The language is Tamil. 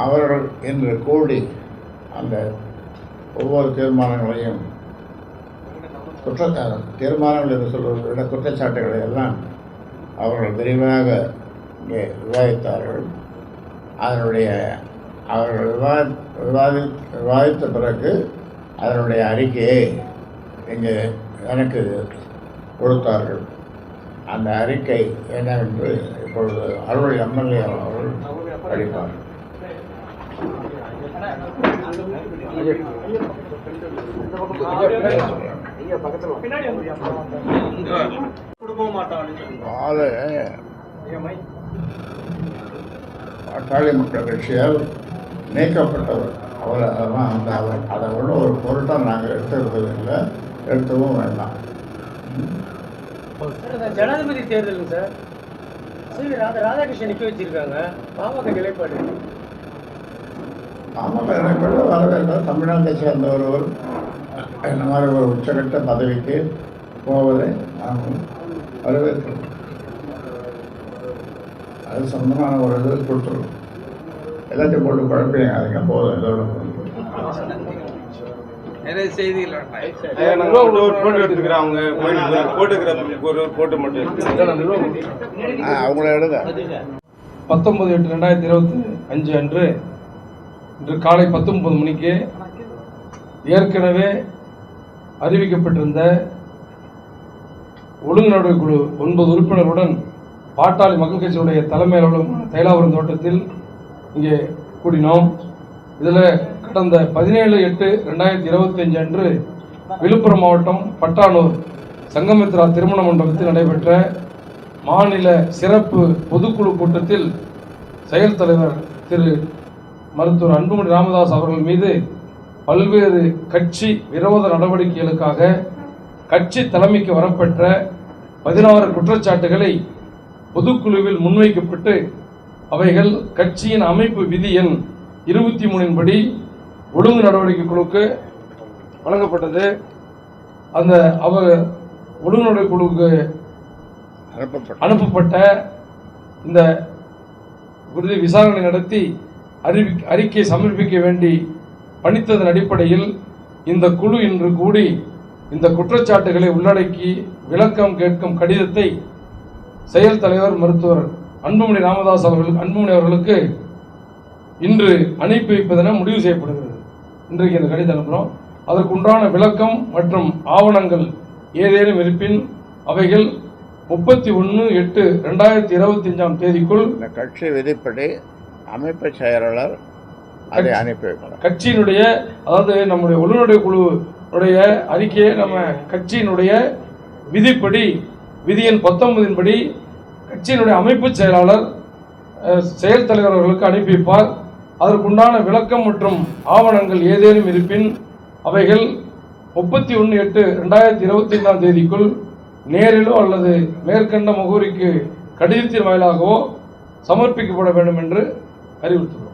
அவர்கள் இன்று கூடி அந்த ஒவ்வொரு தீர்மானங்களையும் தீர்மானங்கள் என்று சொல்வதை விட குற்றச்சாட்டுகளை எல்லாம் அவர்கள் விரிவாக இங்கே விவாதித்தார்கள். அதனுடைய அவர்கள் விவாதித்த பிறகு அதனுடைய அறிக்கையை இங்கே எனக்கு கொடுத்தார்கள். அந்த அறிக்கை என்னவென்று இப்பொழுது அலுவலக எம்எல்ஏ அவர்கள் படிப்பார்கள். பாட்டாளி மக்கள் கட்சியால் நீக்கப்பட்டவர் அவர். அதெல்லாம் அதை விட ஒரு பொருட்டாக நாங்கள் எடுத்துக்கிறது இல்லை, எடுத்தவும் வேண்டாம். ஜனாதிபதி தேர்தலுங்க சார், ராதாகிருஷ்ணன் நிற்க வச்சிருக்காங்க. பாமக நிலைப்பாடு வரவேற்க தமிழ்நாட்டை சேர்ந்த ஒருவர் இந்த மாதிரி ஒரு உச்சகட்ட பதவிக்கு போவதை நாங்கள் வரவேற்கிறோம். அது சொந்தமான ஒரு இது கொடுத்துருவோம். எல்லாத்தையும் போட்டு குழப்பீங்க, அதுக்கு போதும். இதோட நிறைய செய்திகள் அவங்கள எடுங்க. 19/8/2025 அன்று இன்று காலை 19 மணிக்கு ஏற்கனவே அறிவிக்கப்பட்டிருந்த ஒழுங்கு நடவடிக்கை குழு 9 உறுப்பினர்களுடன் பாட்டாளி மக்கள் கட்சியுடைய தலைமை அலுவலகம் தைலாபுரம் தோட்டத்தில் இங்கே கூடினோம். இதில் கடந்த 17/8/2025 அன்று விழுப்புரம் மாவட்டம் பட்டானூர் சங்கமித்ரா திருமண மண்டபத்தில் நடைபெற்ற மாநில சிறப்பு பொதுக்குழு கூட்டத்தில் செயல் தலைவர் திரு மருத்துவர் அன்புமணி ராமதாஸ் அவர்கள் மீது பல்வேறு கட்சி விரோத நடவடிக்கைகளுக்காக கட்சி தலைமைக்கு வரப்பெற்ற 16 குற்றச்சாட்டுகளை பொதுக்குழுவில் முன்வைக்கப்பட்டு அவைகள் கட்சியின் அமைப்பு விதி எண் 23 படி ஒழுங்கு நடவடிக்கை குழுக்கு வழங்கப்பட்டது. அந்த ஒழுங்கு நடவடிக்கை குழுவுக்கு அனுப்பப்பட்ட இந்த குறித்து விசாரணை நடத்தி அறிக்கை சமர்ப்பிக்க வேண்டி பணித்ததன் அடிப்படையில் இந்த குழு இன்று கூடி இந்த குற்றச்சாட்டுகளை உள்ளடக்கி விளக்கம் கேட்கும் கடிதத்தை செயல் தலைவர் மருத்துவர் அன்புமணி ராமதாஸ் அவர்களுக்கு இன்று அனுப்பி வைப்பதென முடிவு செய்யப்படுகிறது. இன்றைக்கு இந்த கடிதம் அனுப்புகிறோம். அதற்குண்டான விளக்கம் மற்றும் ஆவணங்கள் ஏதேனும் இருப்பின் அவைகள் 31/8/2025 தேதிக்குள் கட்சி விதிப்படி அமைப்பு செயலாளர் அதை அனுப்பி வைக்கணும். கட்சியினுடைய, அதாவது நம்முடைய ஒழுங்குமுறை குழுவுடைய அறிக்கையை நம்ம கட்சியினுடைய விதிப்படி விதி எண் 19 படி கட்சியினுடைய அமைப்பு செயலாளர் செயல் தலைவர் அவர்களுக்கு அனுப்பி வைப்பார். அதற்குண்டான விளக்கம் மற்றும் ஆவணங்கள் ஏதேனும் இருப்பின் அவைகள் 31/8/2025 தேதிக்குள் நேரிலோ அல்லது மேற்கண்ட முகவரிக்கு கடிதத்தின் வாயிலாகவோ சமர்ப்பிக்கப்பட வேண்டும் என்று அறிவுறுத்துள்ளோம்.